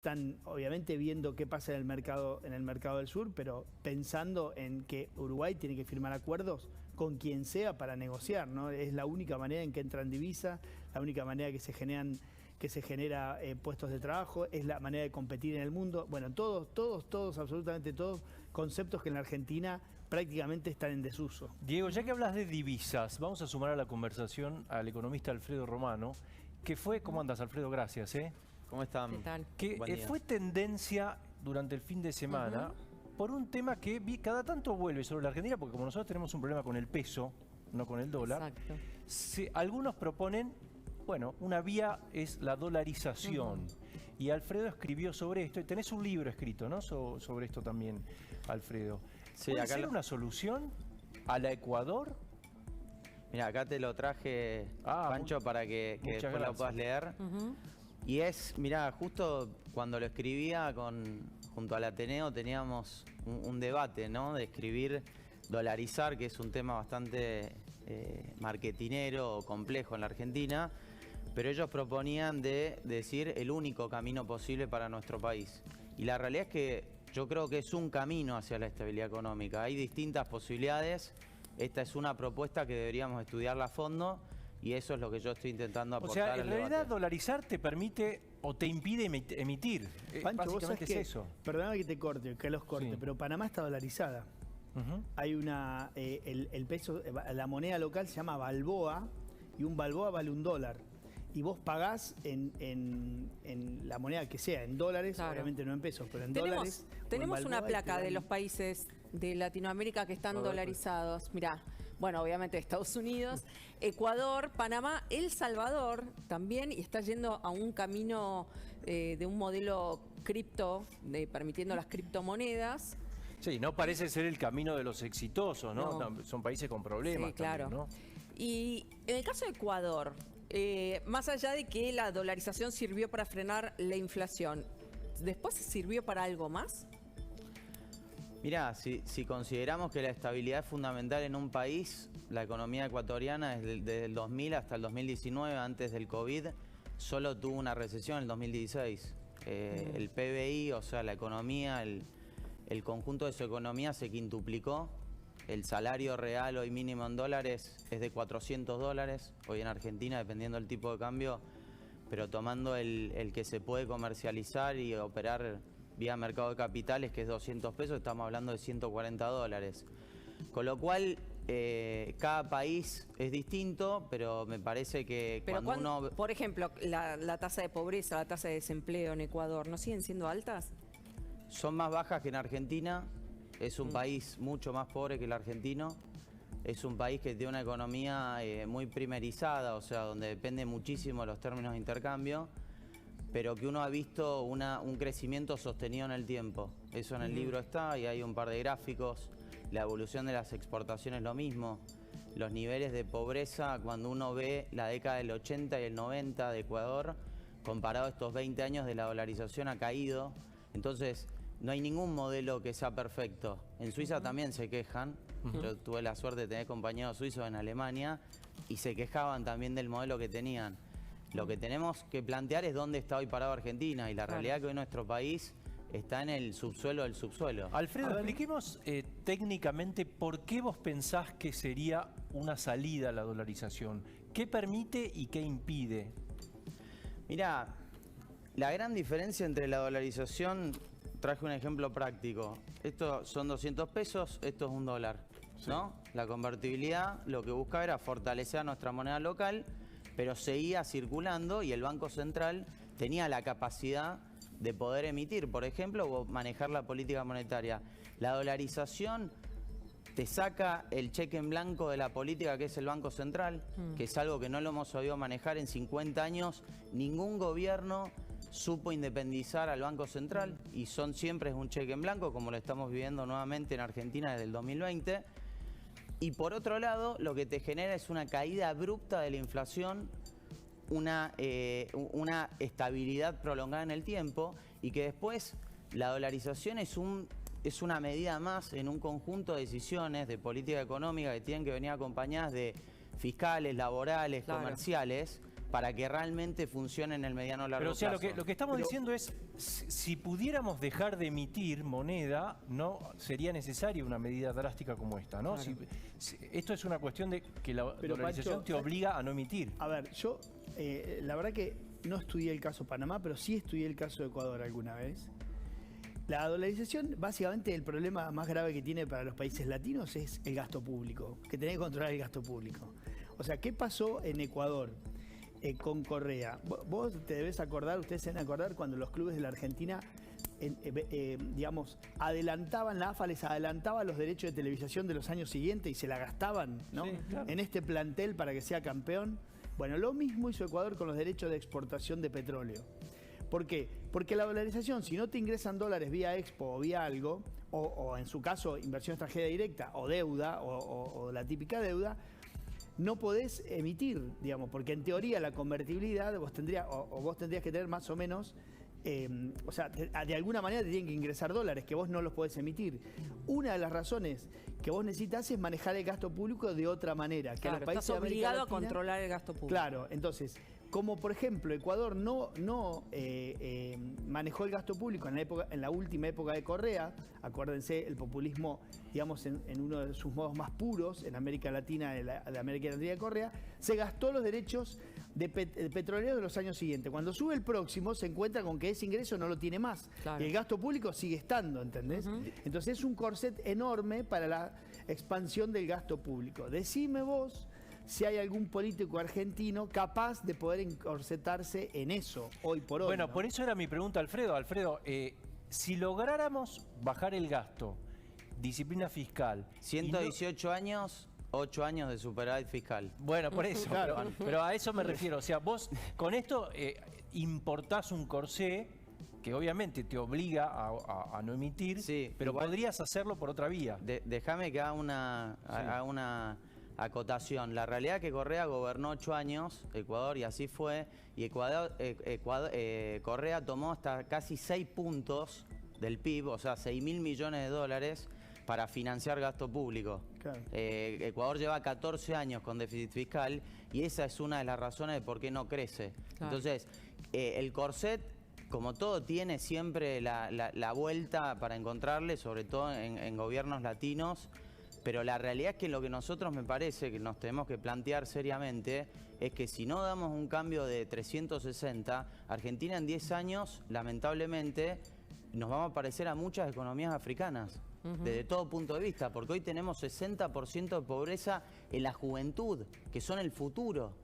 están obviamente viendo qué pasa en el mercado del sur, pero pensando en que Uruguay tiene que firmar acuerdos con quien sea para negociar, ¿no? Es la única manera en que entran divisas, la única manera que se genera puestos de trabajo, es la manera de competir en el mundo. Bueno, todos, absolutamente todos, conceptos que en la Argentina prácticamente están en desuso. Diego, ya que hablas de divisas, vamos a sumar a la conversación al economista Alfredo Romano, que fue, ¿cómo andas, Alfredo? Gracias, ¿Cómo están? ¿Qué tal? Que fue tendencia durante el fin de semana por un tema que cada tanto vuelve sobre la Argentina, porque como nosotros tenemos un problema con el peso, no con el dólar, algunos proponen, bueno, una vía es la dolarización. Y Alfredo escribió sobre esto, y tenés un libro escrito, ¿no? Sobre esto también, Alfredo. Sí, ¿Puede acá ser una solución a la Ecuador? Mira, acá te lo traje, Pancho, para que después lo puedas leer. Y es, mirá, justo cuando lo escribía junto al Ateneo teníamos un debate, ¿no? De escribir, dolarizar, que es un tema bastante marketinero o complejo en la Argentina, pero ellos proponían de decir el único camino posible para nuestro país. Y la realidad es que yo creo que es un camino hacia la estabilidad económica. Hay distintas posibilidades. Esta es una propuesta que deberíamos estudiarla a fondo. Y eso es lo que yo estoy intentando aportar. O sea, en realidad dolarizar te permite o te impide emitir. Pancho, básicamente es eso. Perdóname que te corte, que los corte, pero Panamá está dolarizada. Hay una, el peso, la moneda local se llama Balboa y un Balboa vale $1. Y vos pagás en la moneda que sea, en dólares, obviamente no en pesos, pero en dólares. Tenemos una placa de los países de Latinoamérica que están dolarizados. Mirá, bueno, obviamente Estados Unidos, Ecuador, Panamá, El Salvador también, y está yendo a un camino de un modelo cripto, permitiendo las criptomonedas. Sí, no parece ser el camino de los exitosos, ¿no? Son países con problemas. Sí, claro. También, ¿no? Y en el caso de Ecuador, más allá de que la dolarización sirvió para frenar la inflación, ¿después sirvió para algo más? Mirá, si consideramos que la estabilidad es fundamental en un país, la economía ecuatoriana desde el 2000 hasta el 2019, antes del COVID, solo tuvo una recesión en el 2016. El PBI, o sea, la economía, el conjunto de su economía se quintuplicó. El salario real hoy mínimo en dólares es de $400, hoy en Argentina, dependiendo del tipo de cambio, pero tomando el que se puede comercializar y operar vía mercado de capitales, que es $200, estamos hablando de $140. Con lo cual, cada país es distinto, pero me parece que cuando uno... Por ejemplo, la tasa de pobreza, la tasa de desempleo en Ecuador, ¿no siguen siendo altas? Son más bajas que en Argentina. Es un país mucho más pobre que el argentino. Es un país que tiene una economía muy primerizada, o sea, donde depende muchísimo de los términos de intercambio, pero que uno ha visto un crecimiento sostenido en el tiempo. Eso en el libro está, y hay un par de gráficos. La evolución de las exportaciones lo mismo. Los niveles de pobreza, cuando uno ve la década del 80 y el 90 de Ecuador, comparado a estos 20 años de la dolarización, ha caído. Entonces, no hay ningún modelo que sea perfecto. En Suiza también se quejan. Yo tuve la suerte de tener compañeros suizos en Alemania y se quejaban también del modelo que tenían. Lo que tenemos que plantear es dónde está hoy parado Argentina, y la realidad es que hoy nuestro país está en el subsuelo del subsuelo. Alfredo, expliquemos técnicamente por qué vos pensás que sería una salida a la dolarización. ¿Qué permite y qué impide? Mirá, la gran diferencia entre la dolarización... Traje un ejemplo práctico. Esto son $200, esto es $1, ¿no? La convertibilidad lo que buscaba era fortalecer a nuestra moneda local, pero seguía circulando y el Banco Central tenía la capacidad de poder emitir, por ejemplo, o manejar la política monetaria. La dolarización te saca el cheque en blanco de la política, que es el Banco Central, que es algo que no lo hemos sabido manejar en 50 años. Ningún gobierno supo independizar al Banco Central, y siempre es un cheque en blanco, como lo estamos viviendo nuevamente en Argentina desde el 2020. Y por otro lado, lo que te genera es una caída abrupta de la inflación, una estabilidad prolongada en el tiempo, y que después la dolarización es una medida más en un conjunto de decisiones de política económica que tienen que venir acompañadas de fiscales, laborales, comerciales, para que realmente funcione en el mediano largo Pero o sea, plazo. lo que estamos diciendo es, si pudiéramos dejar de emitir moneda, no sería necesaria una medida drástica como esta, ¿no? Claro. Esto es una cuestión de que la Pero, dolarización Pancho, te obliga a no emitir. A ver, yo la verdad que no estudié el caso Panamá, pero sí estudié el caso de Ecuador alguna vez. La dolarización, básicamente el problema más grave que tiene para los países latinos es el gasto público, que tenés que controlar el gasto público. O sea, ¿qué pasó en Ecuador con Correa? Vos te debes acordar, ustedes se deben acordar cuando los clubes de la Argentina, digamos, adelantaban, la AFA les adelantaba los derechos de televisación de los años siguientes y se la gastaban, ¿no? Sí, claro. En este plantel para que sea campeón. Bueno, lo mismo hizo Ecuador con los derechos de exportación de petróleo. ¿Por qué? Porque la dolarización, si no te ingresan dólares vía Expo o vía algo, o en su caso inversión extranjera directa o deuda, o la típica deuda, no podés emitir, digamos, porque en teoría la convertibilidad vos tendrías que tener más o menos, o sea, de alguna manera te tienen que ingresar dólares, que vos no los podés emitir. Una de las razones que vos necesitas es manejar el gasto público de otra manera. Que Claro, los países estás de América obligado a Latina- controlar el gasto público. Claro, entonces, como por ejemplo Ecuador no manejó el gasto público en la última época de Correa, acuérdense, el populismo, digamos, en uno de sus modos más puros, en América Latina, de América Latina de Correa, se gastó los derechos de petroleros de los años siguientes. Cuando sube el próximo, se encuentra con que ese ingreso no lo tiene más. Claro. Y el gasto público sigue estando, ¿entendés? Entonces es un corset enorme para la expansión del gasto público. Decime vos si hay algún político argentino capaz de poder encorsetarse en eso hoy por hoy. Bueno, ¿no? por eso era mi pregunta, Alfredo. Alfredo, si lográramos bajar el gasto, disciplina fiscal... y no- 118 años, 8 años de superávit fiscal. Bueno, por eso, Claro. pero a eso me refiero. O sea, vos con esto importás un corsé que obviamente te obliga a no emitir, Sí, pero igual- podrías hacerlo por otra vía. Déjame que haga una acotación. La realidad es que Correa gobernó 8 años, Ecuador, y así fue. Y Correa tomó hasta casi 6 puntos del PIB, o sea, 6.000 millones de dólares para financiar gasto público. Claro. Ecuador lleva 14 años con déficit fiscal y esa es una de las razones de por qué no crece. Claro. Entonces, el corset, como todo, tiene siempre la vuelta para encontrarle, sobre todo en gobiernos latinos, pero la realidad es que lo que nosotros me parece que nos tenemos que plantear seriamente es que si no damos un cambio de 360, Argentina en 10 años, lamentablemente, nos vamos a parecer a muchas economías africanas. Desde todo punto de vista, porque hoy tenemos 60% de pobreza en la juventud, que son el futuro.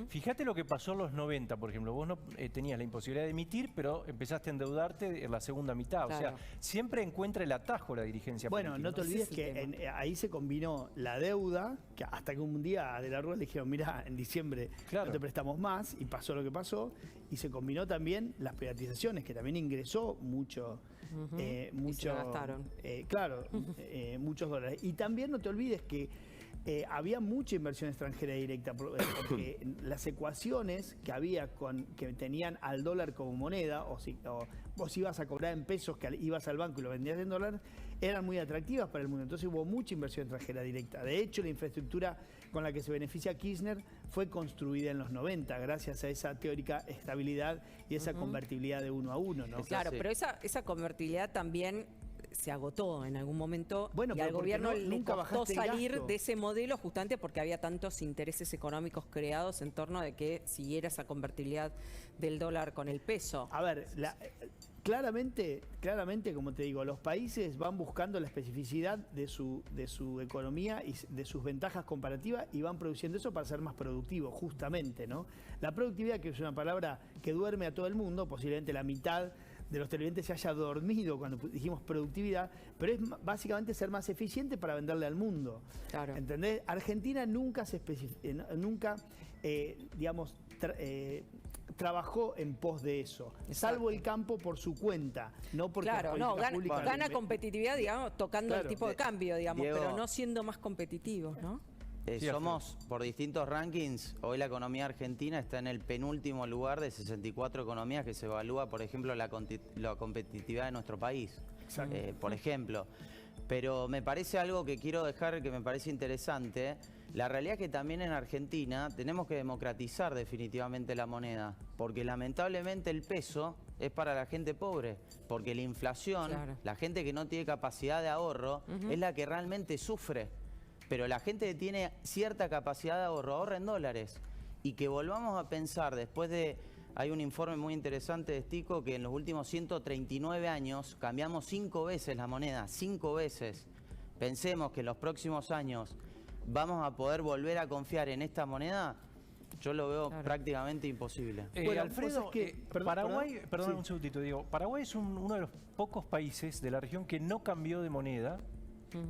Fíjate lo que pasó en los 90, por ejemplo. Vos no tenías la imposibilidad de emitir, pero empezaste a endeudarte en la segunda mitad. Claro. O sea, siempre encuentra el atajo la dirigencia Bueno, política. no te Ese olvides es el que tema. ahí se combinó la deuda, que hasta que un día de la Rúa le dijeron, mirá, en diciembre Claro. no te prestamos más, y pasó lo que pasó, y se combinó también las privatizaciones, que también ingresó mucho, Y se lo gastaron. Claro, muchos dólares. Y también no te olvides que había mucha inversión extranjera directa, porque las ecuaciones que había que tenían al dólar como moneda, o vos ibas a cobrar en pesos, que ibas al banco y lo vendías en dólares, eran muy atractivas para el mundo. Entonces hubo mucha inversión extranjera directa. De hecho, la infraestructura con la que se beneficia Kirchner fue construida en los 90, gracias a esa teórica estabilidad y esa convertibilidad de 1 a 1, ¿no? Claro, Sí. pero esa convertibilidad también se agotó en algún momento Bueno, y pero al porque gobierno no- le nunca costó bajaste el salir gasto. de ese modelo justamente porque había tantos intereses económicos creados en torno de que siguiera esa convertibilidad del dólar con el peso. A ver, claramente, como te digo, los países van buscando la especificidad de su economía y de sus ventajas comparativas y van produciendo eso para ser más productivos, justamente, ¿no? La productividad, que es una palabra que duerme a todo el mundo, posiblemente la mitad de los televidentes se haya dormido cuando dijimos productividad, pero es básicamente ser más eficiente para venderle al mundo. Claro. ¿Entendés? Argentina nunca digamos, trabajó en pos de eso, salvo el campo por su cuenta, no porque las Claro, no, políticas públicas gana le- competitividad, digamos, tocando Claro. el tipo de cambio, digamos, Diego, pero no siendo más competitivos, ¿no? Sí, Somos, por distintos rankings, hoy la economía argentina está en el penúltimo lugar de 64 economías que se evalúa, por ejemplo, la competitividad de nuestro país. Por ejemplo. Pero me parece algo que quiero dejar, que me parece interesante, La realidad es que también en Argentina tenemos que democratizar definitivamente la moneda, porque lamentablemente el peso es para la gente pobre, porque la inflación, la gente que no tiene capacidad de ahorro, es la que realmente sufre. Pero la gente que tiene cierta capacidad de ahorro, ahorra en dólares. Y que volvamos a pensar, después de... Hay un informe muy interesante de Stico que en los últimos 139 años cambiamos 5 veces la moneda, 5 veces. Pensemos que en los próximos años vamos a poder volver a confiar en esta moneda. Yo lo veo prácticamente imposible. Bueno, Alfredo, Paraguay, perdón un segundito, digo, Paraguay es uno de los pocos países de la región que no cambió de moneda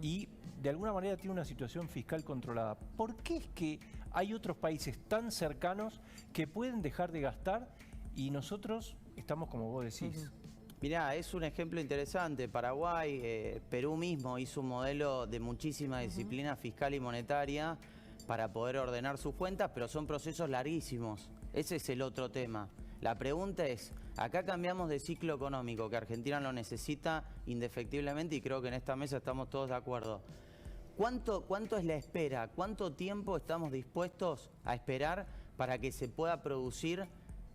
y de alguna manera tiene una situación fiscal controlada. ¿Por qué es que hay otros países tan cercanos que pueden dejar de gastar y nosotros estamos como vos decís? Mirá, es un ejemplo interesante. Paraguay, Perú mismo hizo un modelo de muchísima disciplina fiscal y monetaria para poder ordenar sus cuentas, pero son procesos larguísimos. Ese es el otro tema. La pregunta es, acá cambiamos de ciclo económico, que Argentina lo necesita indefectiblemente y creo que en esta mesa estamos todos de acuerdo. ¿Cuánto es la espera? ¿Cuánto tiempo estamos dispuestos a esperar para que se pueda producir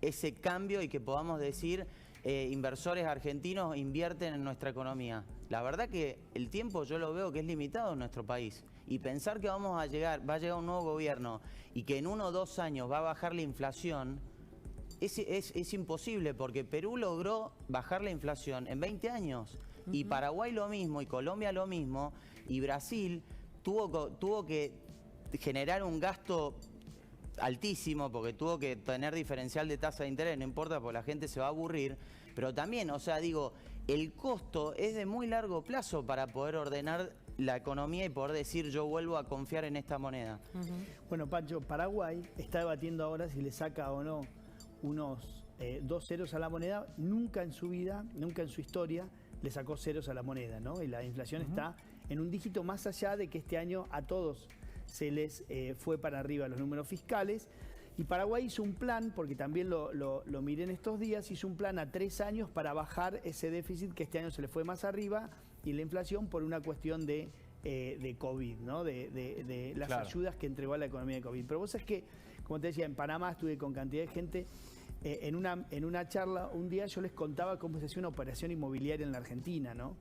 ese cambio y que podamos decir inversores argentinos invierten en nuestra economía? La verdad que el tiempo yo lo veo que es limitado en nuestro país. Y pensar que va a llegar un nuevo gobierno y que en 1 o 2 años va a bajar la inflación, es imposible, porque Perú logró bajar la inflación en 20 años. Y Paraguay lo mismo, y Colombia lo mismo, y Brasil tuvo que generar un gasto altísimo, porque tuvo que tener diferencial de tasa de interés, no importa, porque la gente se va a aburrir. Pero también, o sea, digo, el costo es de muy largo plazo para poder ordenar la economía y poder decir yo vuelvo a confiar en esta moneda. Bueno, Pancho, Paraguay está debatiendo ahora si le saca o no unos 2 ceros a la moneda. Nunca en su vida, nunca en su historia, le sacó ceros a la moneda, ¿no? Y la inflación está en un dígito más allá de que este año a todos se les fue para arriba los números fiscales. Y Paraguay hizo un plan, porque también lo miré en estos días, hizo un plan a 3 años para bajar ese déficit que este año se le fue más arriba y la inflación por una cuestión de COVID, ¿no? De las ayudas que entregó a la economía de COVID. Pero vos sabés que, como te decía, en Panamá estuve con cantidad de gente. En una charla, un día yo les contaba cómo se hacía una operación inmobiliaria en la Argentina, ¿no?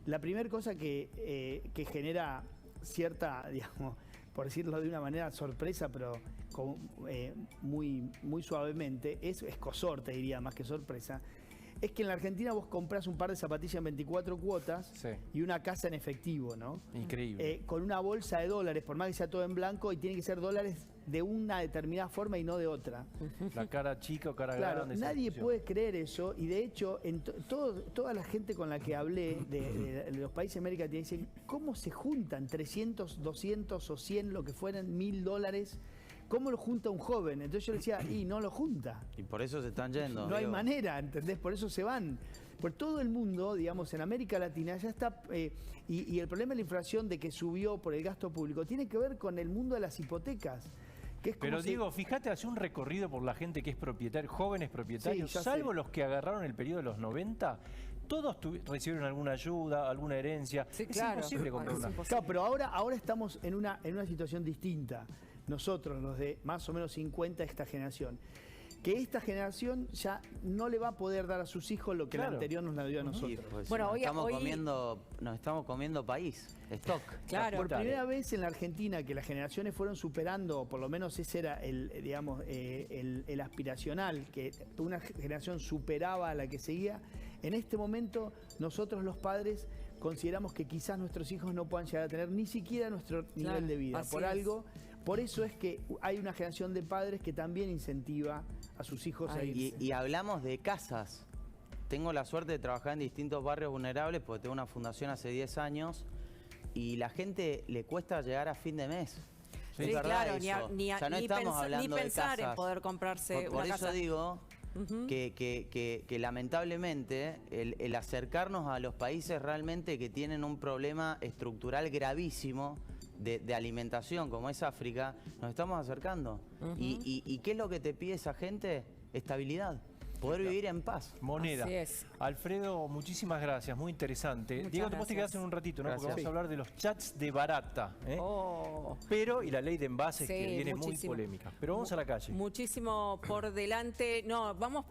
La primera cosa que genera cierta, digamos, por decirlo de una manera, sorpresa, pero muy suavemente, es escozor, te diría, más que sorpresa, es que en la Argentina vos comprás un par de zapatillas en 24 cuotas y una casa en efectivo, ¿no? Increíble. Con una bolsa de dólares, por más que sea todo en blanco, y tiene que ser dólares de una determinada forma y no de otra. La cara chica o cara grande. Claro, nadie puede creer eso, y de hecho, toda la gente con la que hablé de los países de América Latina dicen, ¿cómo se juntan 300, 200 o 100, lo que fueran, $1000? ¿Cómo lo junta un joven? Entonces yo le decía, y no lo junta. Y por eso se están yendo. No hay manera, ¿entendés? Por eso se van. Por todo el mundo, digamos, en América Latina ya está... y el problema de la inflación de que subió por el gasto público tiene que ver con el mundo de las hipotecas. Que es como Pero Diego, fíjate, hace un recorrido por la gente que es propietaria, jóvenes propietarios, salvo los que agarraron el periodo de los 90... Todos recibieron alguna ayuda, alguna herencia. Es imposible comprar una. Claro, pero ahora estamos en una situación distinta. Nosotros, los de más o menos 50, esta generación. Que esta generación ya no le va a poder dar a sus hijos lo que la anterior nos la dio a nosotros. Pues bueno, nos estamos comiendo país, stock. Claro. Por primera vez en la Argentina que las generaciones fueron superando, por lo menos ese era el aspiracional, que una generación superaba a la que seguía. En este momento nosotros los padres consideramos que quizás nuestros hijos no puedan llegar a tener ni siquiera nuestro nivel de vida. Por eso es que hay una generación de padres que también incentiva a sus hijos a irse. Y hablamos de casas. Tengo la suerte de trabajar en distintos barrios vulnerables porque tengo una fundación hace 10 años y la gente le cuesta llegar a fin de mes. Sí, claro, ni pensar en poder comprarse una casa. Por eso digo que lamentablemente el acercarnos a los países realmente que tienen un problema estructural gravísimo de alimentación como es África, nos estamos acercando. ¿Y qué es lo que te pide esa gente? Estabilidad. poder vivir en paz. Moneda. Así es. Alfredo, muchísimas gracias, muy interesante. Muchas Diego, vos te quedás gracias. en un ratito, ¿no? Porque Gracias. vamos a hablar de los chats de barata. Oh. Pero, y la ley de envases Sí, que viene muchísimo. muy polémica. Pero vamos a la calle. Muchísimo por delante. No, vamos